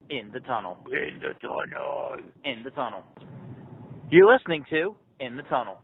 In the tunnel. In the tunnel. In the tunnel. You're listening to In the Tunnel.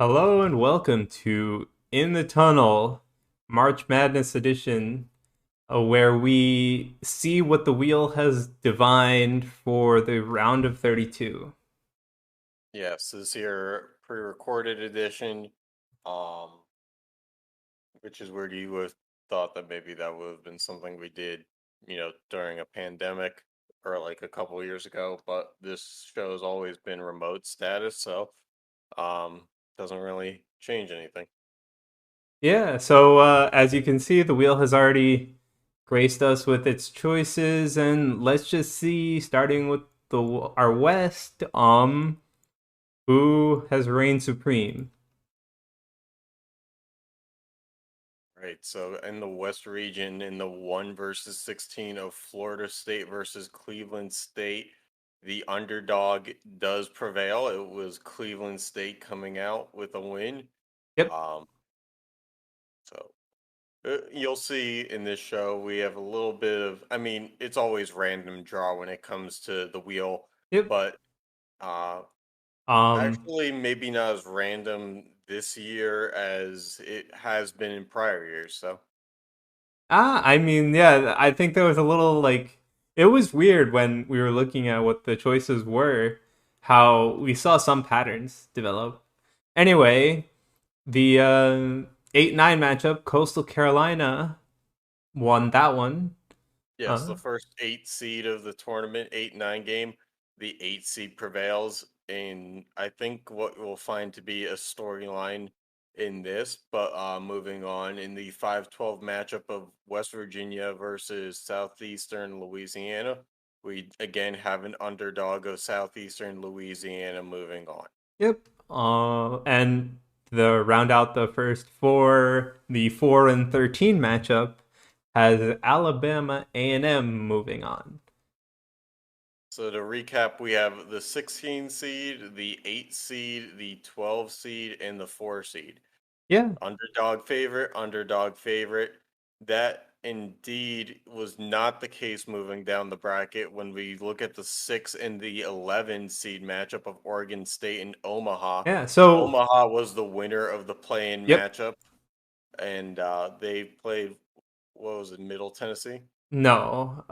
Hello and welcome to In the Tunnel, March Madness edition, where we see what the wheel has divined for the round of 32. Yes, this is your pre-recorded edition, um, which is weird. You would have thought that maybe that would have been something we did, during a pandemic or like a couple of years ago, but this show has always been remote status, so doesn't really change anything. Yeah, so as you can see, the wheel has already graced us with its choices, and let's just see, starting with our West, who has reigned supreme? Right, so in the West region, in the 1 versus 16 of Florida State versus Cleveland State, the underdog does prevail. It was Cleveland State coming out with a win. Yep, Um, so you'll see in this show we have a little bit of, I mean, it's always random draw when it comes to the wheel, yep. but uh, Um, actually maybe not as random this year as it has been in prior years. So. I mean, yeah, I think there was a little like it was weird when we were looking at what the choices were, how we saw some patterns develop. Anyway, the 8-9 matchup, Coastal Carolina won that one. Yes, Uh, the first 8 seed of the tournament, 8-9 game, the 8 seed prevails. And I think what we'll find to be a storyline in this, but moving on in the 5-12 matchup of West Virginia versus Southeastern Louisiana, we again have an underdog of Southeastern Louisiana moving on. yep. And the round out the first four, the 4 and 13 matchup has Alabama A&M moving on. So to recap, we have the 16 seed, the 8 seed, the 12 seed, and the 4 seed. Yeah, Underdog favorite, underdog favorite. That indeed was not the case moving down the bracket when we look at the 6 and the 11 seed matchup of Oregon State and Omaha. yeah. So, Omaha was the winner of the play-in yep. matchup, and they played, what was it, Middle Tennessee? No,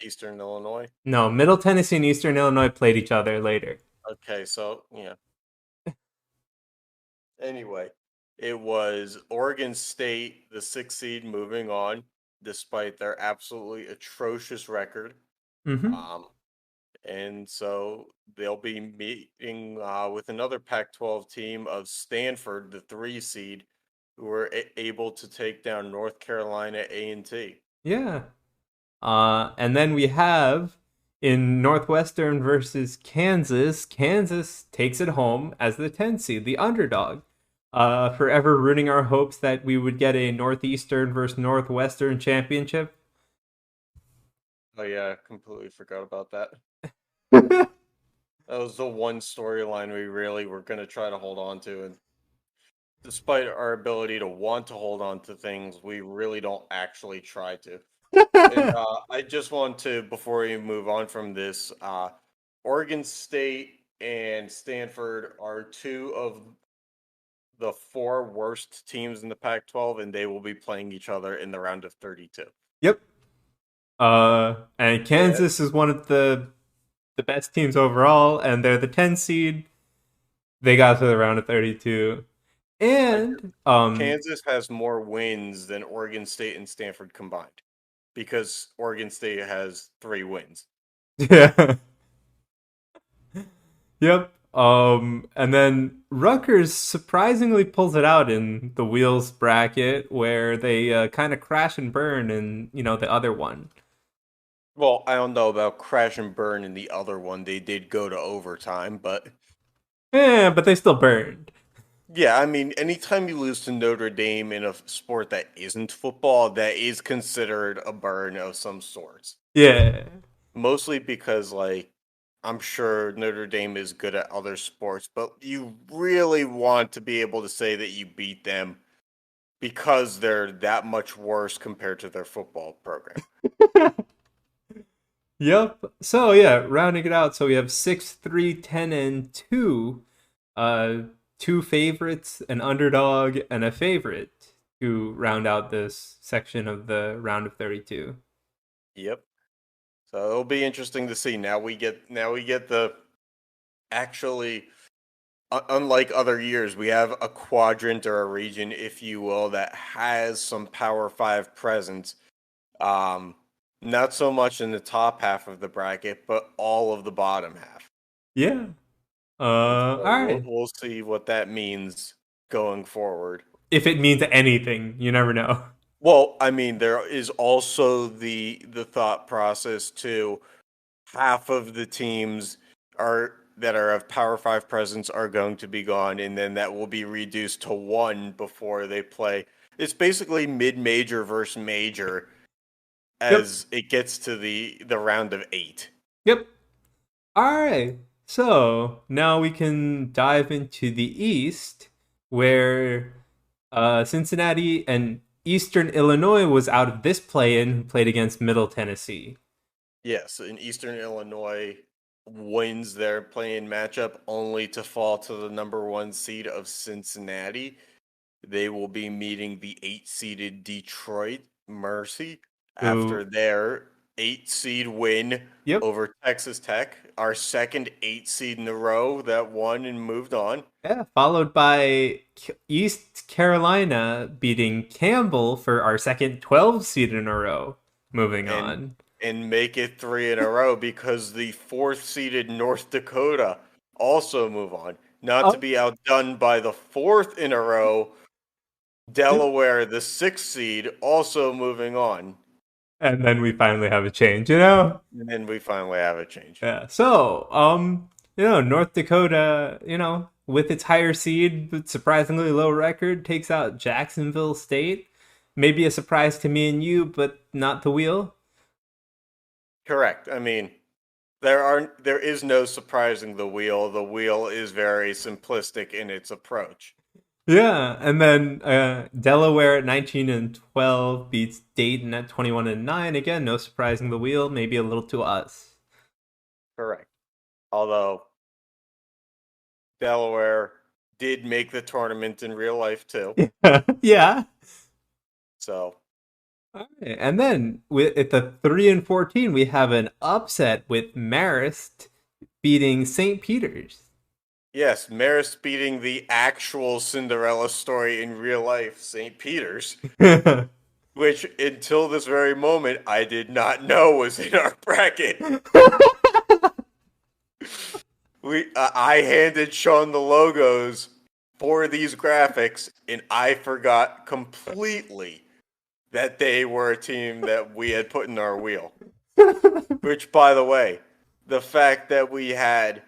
Eastern Illinois? no. Middle Tennessee and Eastern Illinois played each other later. Okay, so, yeah. Anyway, it was Oregon State, the 6 seed, moving on despite their absolutely atrocious record. Mm-hmm. Um, and so they'll be meeting with another Pac-12 team of Stanford, the 3 seed, who were able to take down North Carolina A&T. Yeah. And then we have in Northwestern versus Kansas. Kansas takes it home as the 10 seed, the underdog. Forever ruining our hopes that we would get a Northeastern versus Northwestern championship. Oh yeah, I completely forgot about that. That was the one storyline we really were going to try to hold on to, and despite our ability to want to hold on to things, we really don't actually try to. And I just want to, before we move on from this, Oregon State and Stanford are two of the four worst teams in the Pac-12, and they will be playing each other in the round of 32. Yep. And Yeah. Kansas is one of the best teams overall, and they're the 10 seed. They got to the round of 32. And Kansas has more wins than Oregon State and Stanford combined because Oregon State has 3 wins. yeah. Yep. And then Rutgers surprisingly pulls it out in the wheels bracket where they kind of crash and burn in, the other one. Well, I don't know about crash and burn in the other one. They did go to overtime, but Yeah, but they still burned. yeah, I mean, anytime you lose to Notre Dame in a sport that isn't football, that is considered a burn of some sorts. Yeah. Mostly because, like, I'm sure Notre Dame is good at other sports, but you really want to be able to say that you beat them because they're that much worse compared to their football program. Yep. So yeah, rounding it out. So we have 6, 3, 10, and 2. Uh, two favorites, an underdog, and a favorite to round out this section of the round of 32. Yep. So it'll be interesting to see. Now we get the actually unlike other years, we have a quadrant or a region, if you will, that has some Power 5 presence. Um, Not so much in the top half of the bracket, but all of the bottom half. Yeah. And All so we'll, right. we'll see what that means going forward. If it means anything, you never know. Well, I mean, there is also the thought process too. Half of the teams that are of Power Five presence are going to be gone, and then that will be reduced to one before they play. It's basically mid-major versus major Yep. as it gets to the round of 8. Yep. All right. So now we can dive into the East, where Cincinnati and Eastern Illinois was out of this play-in, who played against Middle Tennessee. Yes, and Eastern Illinois wins their playing matchup only to fall to the number 1 seed of Cincinnati. They will be meeting the 8-seeded Detroit Mercy after Who? their 8-seed win Yep. over Texas Tech, our second 8-seed in a row that won and moved on, Yeah. Followed by East Carolina beating Campbell for our second 12 seed in a row. Moving and on. and make it 3 in a row because the 4th-seeded North Dakota also move on. Not to Oh. be outdone by the 4th in a row, Delaware, the 6th seed, also moving on. And then we finally have a change. And then we finally have a change. Yeah. So, North Dakota, with its higher seed but surprisingly low record, takes out Jacksonville State. Maybe a surprise to me and you, but not the wheel. Correct. I mean, there is no surprising the wheel. The wheel is very simplistic in its approach. Yeah, and then Delaware at 19 and 12 beats Dayton at 21 and 9. Again, no surprising the wheel, maybe a little to us. Correct. Although Delaware did make the tournament in real life too. Yeah. So All right. And then at the 3 and 14, we have an upset with Marist beating St. Peter's. yes, Marist beating the actual Cinderella story in real life, St. Peter's, which until this very moment I did not know was in our bracket. I handed Sean the logos for these graphics, and I forgot completely that they were a team that we had put in our wheel. Which, by the way, the fact that we had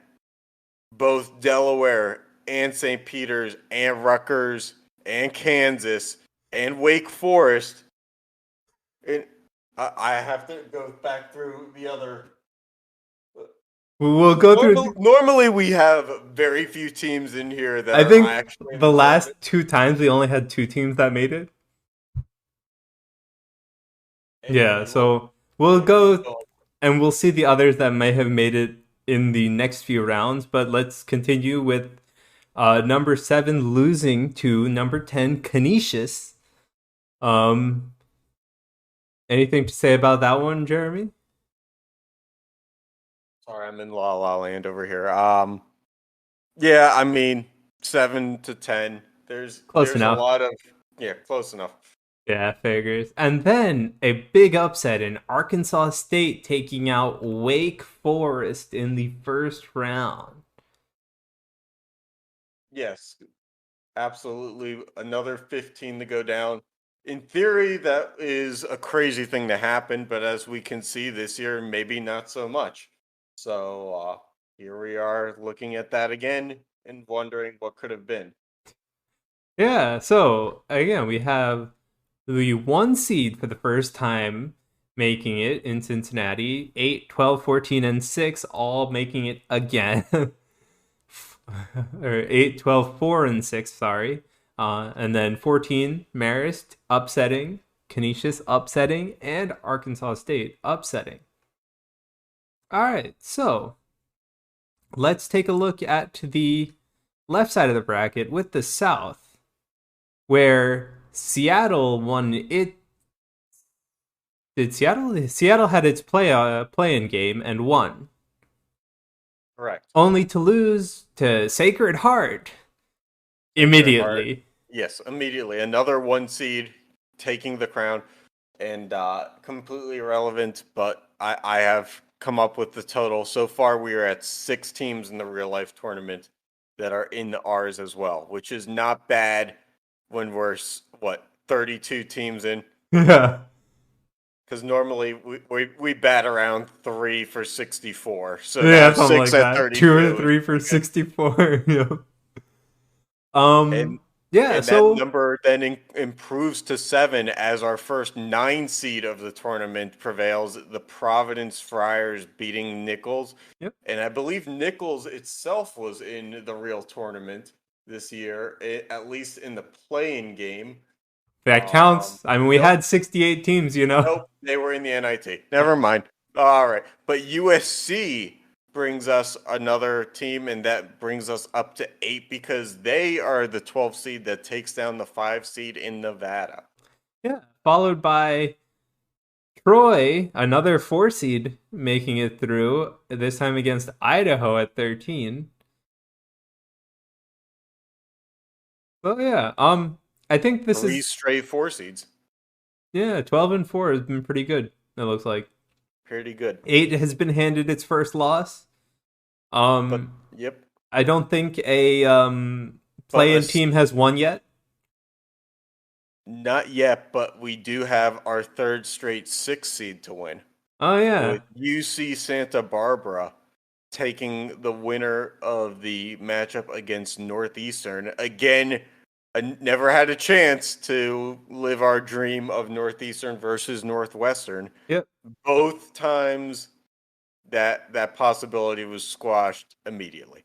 both Delaware and St. Peter's and Rutgers and Kansas and Wake Forest, and I have to go back through the other. We'll go through. Normally, we have very few teams in here that I are think actually in the the last tournament. 2 times we only had 2 teams that made it. Yeah, And so we'll go we'll- and we'll see the others that may have made it in the next few rounds. But let's continue with number 7 losing to number 10 Canisius. Um, anything to say about that one, Jeremy? Sorry, I'm in La La Land over here. Yeah, I mean 7 to 10. Close There's a enough. lot of close enough. Yeah, figures. And then a big upset in Arkansas State taking out Wake Forest in the first round. Yes, absolutely. Another 15 to go down. In theory, that is a crazy thing to happen, but as we can see this year, maybe not so much. So here we are looking at that again and wondering what could have been. Yeah, so again, we have the 1 seed for the first time making it in Cincinnati, 8, 12, 14, and 6 all making it again. Or 8, 12, 4, and 6, sorry. And then 14, Marist upsetting, Canisius upsetting, and Arkansas State upsetting. All right, so let's take a look at the left side of the bracket with the South, where Seattle won it. Did Seattle? Seattle had its play-in game and won, Correct. only to lose to Sacred Heart Sacred Heart. immediately. Yes, immediately. Another 1 seed taking the crown and completely irrelevant, but I have come up with the total. So far, we are at 6 teams in the real life tournament that are in ours as well, which is not bad when we're, 32 teams in? Yeah. Because normally we bat around 3 for 64. So Yeah, now something 6 like at that. 2 or 32. 3 for 64. Yeah. And Yeah, and that so number then improves to 7 as our first 9 seed of the tournament prevails. The Providence Friars beating Nichols, yep. and I believe Nichols itself was in the real tournament this year, at least in the playing game. That counts. I mean, we Nope, had 68 teams, you know. nope, they were in the NIT. Never mind. All right, but USC brings us another team, and that brings us up to 8 because they are the 12 seed that takes down the 5 seed in Nevada. Yeah, followed by Troy, another 4 seed making it through, this time against Idaho at 13. So yeah, I think this Three is straight 4 seeds. yeah, 12 and 4 has been pretty good. It looks like Pretty good. 8 has been handed its first loss. But yep. I don't think a But play-in team has won yet. not yet, but we do have our third straight 6 seed to win. Oh yeah. With UC Santa Barbara taking the winner of the matchup against Northeastern. Again, I never had a chance to live our dream of Northeastern versus Northwestern. Yep. Both times that possibility was squashed immediately.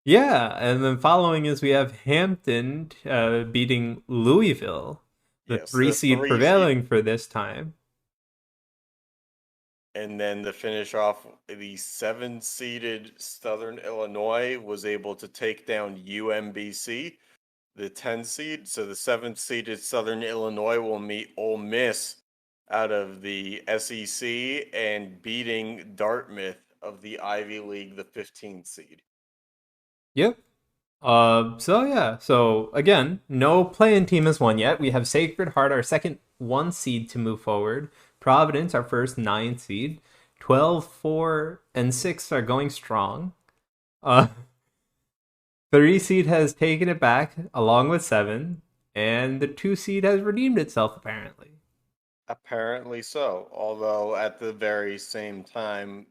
Yeah, and then following is we have Hampton beating Louisville, the Yes, 3 seed 3 seed. prevailing for this time. And then to finish off, the 7 seeded Southern Illinois was able to take down UMBC, the 10 seed. So the 7 seeded Southern Illinois will meet Ole Miss out of the SEC and beating Dartmouth of the Ivy League, the 15 seed. Yep. So yeah. So again, no play-in team has won yet. We have Sacred Heart, our second 1 seed to move forward. Providence, our first 9 seed. 12, 4, and 6 are going strong. 3 seed has taken it back along with 7, and the 2 seed has redeemed itself apparently. Apparently so. Although at the very same time,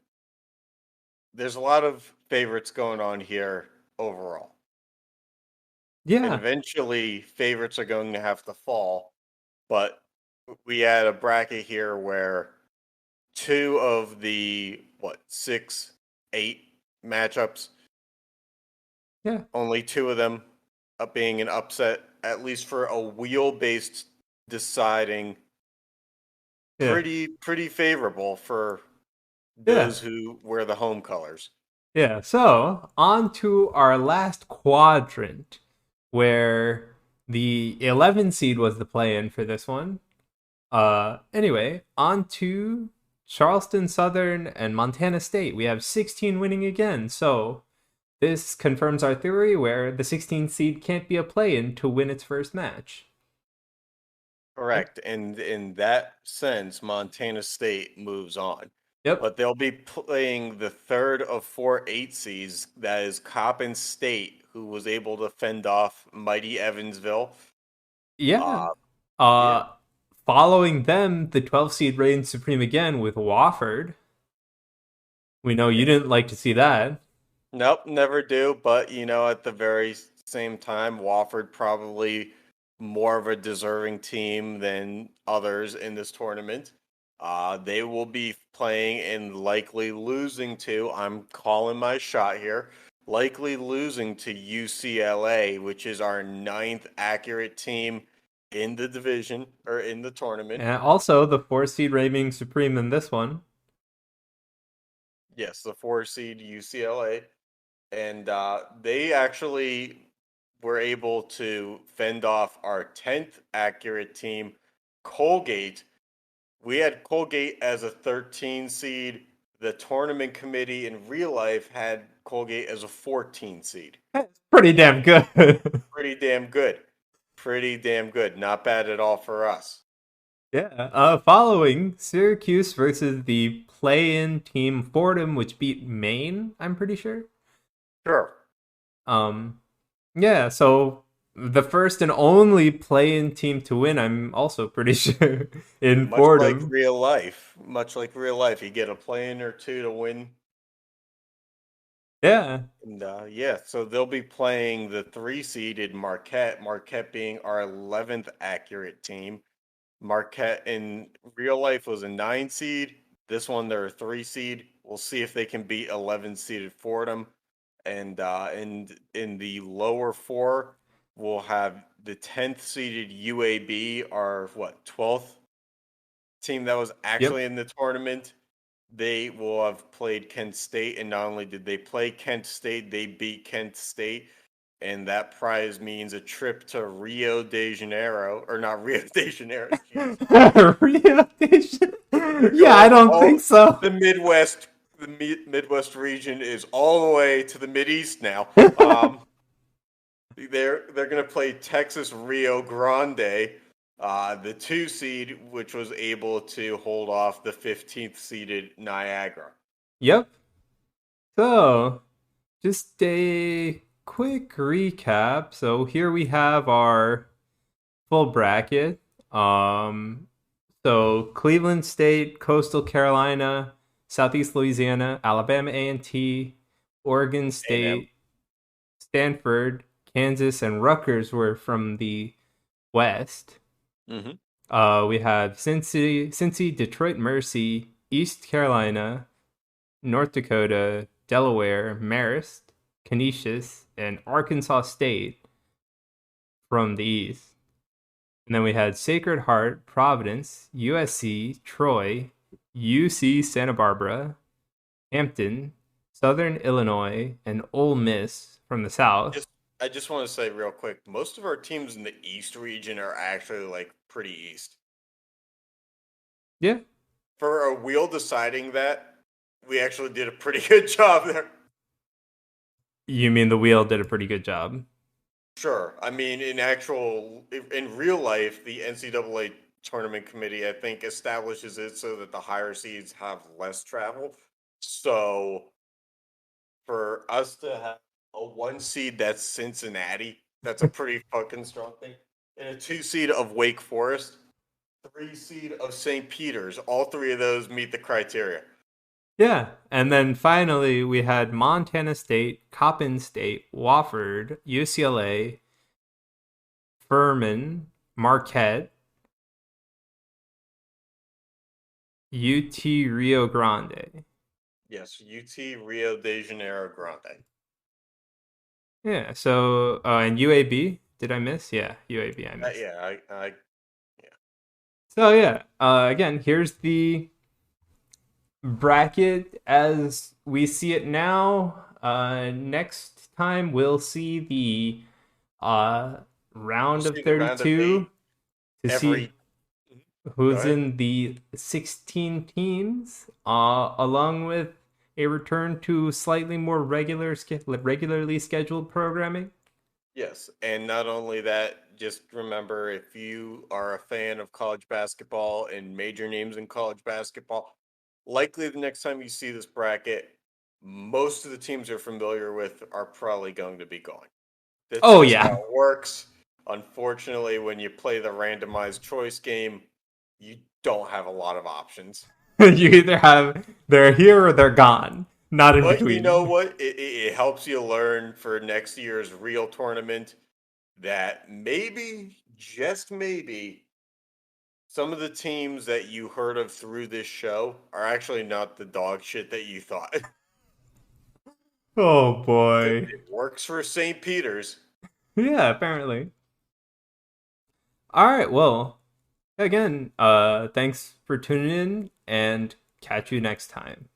there's a lot of favorites going on here overall. And Yeah. eventually, favorites are going to have to fall. But we had a bracket here where 2 of the, 6, 8 matchups, Yeah. only 2 of them being an upset, at least for a wheel-based deciding, Yeah. pretty favorable for Yeah. those who wear the home colors. Yeah. So, on to our last quadrant where the 11 seed was the play-in for this one. Anyway, on to Charleston Southern and Montana State. We have 16 winning again. So, this confirms our theory where the 16th seed can't be a play-in to win its first match. Correct. And in that sense, Montana State moves on. Yep. But they'll be playing the third of 4 8 seeds. That is Coppin State, who was able to fend off mighty Evansville. Yeah. Yeah. Uh, Following them, the 12 seed reigns supreme again with Wofford. We know you didn't like to see that. Nope, never do. But at the very same time, Wofford probably more of a deserving team than others in this tournament. They will be playing and likely losing to. I'm calling my shot here. Likely losing to UCLA, which is our ninth accurate team in the division or in the tournament. And also, the 4 seed reigning supreme in this one. Yes, the 4 seed UCLA. And they actually were able to fend off our 10th accurate team, Colgate. We had Colgate as a 13 seed. The tournament committee in real life had Colgate as a 14 seed. That's pretty damn good. Pretty damn good. Pretty damn good. Not bad at all for us. Yeah. Following Syracuse versus the play-in team Fordham, which beat Maine, I'm pretty sure. Sure. Yeah, so the first and only play-in team to win, I'm also pretty sure, in Much like Fordham. real life. Much like real life. You get a play-in or two to win. Yeah. And yeah, so they'll be playing the 3 seeded Marquette, Marquette being our 11th accurate team. Marquette in real life was a 9 seed. This one, they're a 3 seed. We'll see if they can beat 11 seeded Fordham. And in the lower four, we'll have the 10th seeded UAB, our 12th team that was Yep. actually in the tournament. They will have played Kent State, and not only did they play Kent State, they beat Kent State, and that prize means a trip to Rio de Janeiro, or not Rio de Janeiro, jeez. Rio de They're Yeah, I going don't all think so. the Midwest. The Midwest region is all the way to the Mid East now. They're going to play Texas Rio Grande, the 2 seed, which was able to hold off the 15th seeded Niagara. Yep. So, just a quick recap. So here we have our full bracket. So Cleveland State, Coastal Carolina, Southeast Louisiana, Alabama A&T, Oregon A&M. State, Stanford, Kansas, and Rutgers were from the West. Mm-hmm. We have Cincy, Detroit Mercy, East Carolina, North Dakota, Delaware, Marist, Canisius, and Arkansas State from the East. And then we had Sacred Heart, Providence, USC, Troy, UC Santa Barbara, Hampton, Southern Illinois, and Ole Miss from the South. I just want to say real quick, most of our teams in the East region are actually like pretty East. Yeah. For a wheel deciding that, we actually did a pretty good job there. You mean the wheel did a pretty good job? Sure. I mean, in real life, the NCAA tournament committee, I think, establishes it so that the higher seeds have less travel. So for us to have a 1 seed that's Cincinnati, that's a pretty fucking strong thing. And a 2 seed of Wake Forest, 3 seed of St. Peter's. All three of those meet the criteria. Yeah. And then finally, we had Montana State, Coppin State, Wofford, UCLA, Furman, Marquette, UT Rio Grande. Yes, UT Rio de Janeiro Grande. Yeah. So, and UAB, did I miss? Yeah, UAB, I missed. Yeah, So yeah, again, here's the bracket as we see it now. Next time we'll see the round we'll of see the round of 32 8 to see every. Go who's ahead. in the 16 teams, along with a return to slightly more regularly scheduled programming. Yes, and not only that, just remember if you are a fan of college basketball and major names in college basketball, likely the next time you see this bracket, most of the teams you're familiar with are probably going to be gone. That's Oh just how yeah. it works. Unfortunately, when you play the randomized choice game, you don't have a lot of options. You either have they're here or they're gone. Not in But you know between. what? It helps you learn for next year's real tournament that maybe, just maybe, some of the teams that you heard of through this show are actually not the dog shit that you thought. Oh boy. It works for St. Peter's. Yeah, apparently. All right, well, again, thanks for tuning in and catch you next time.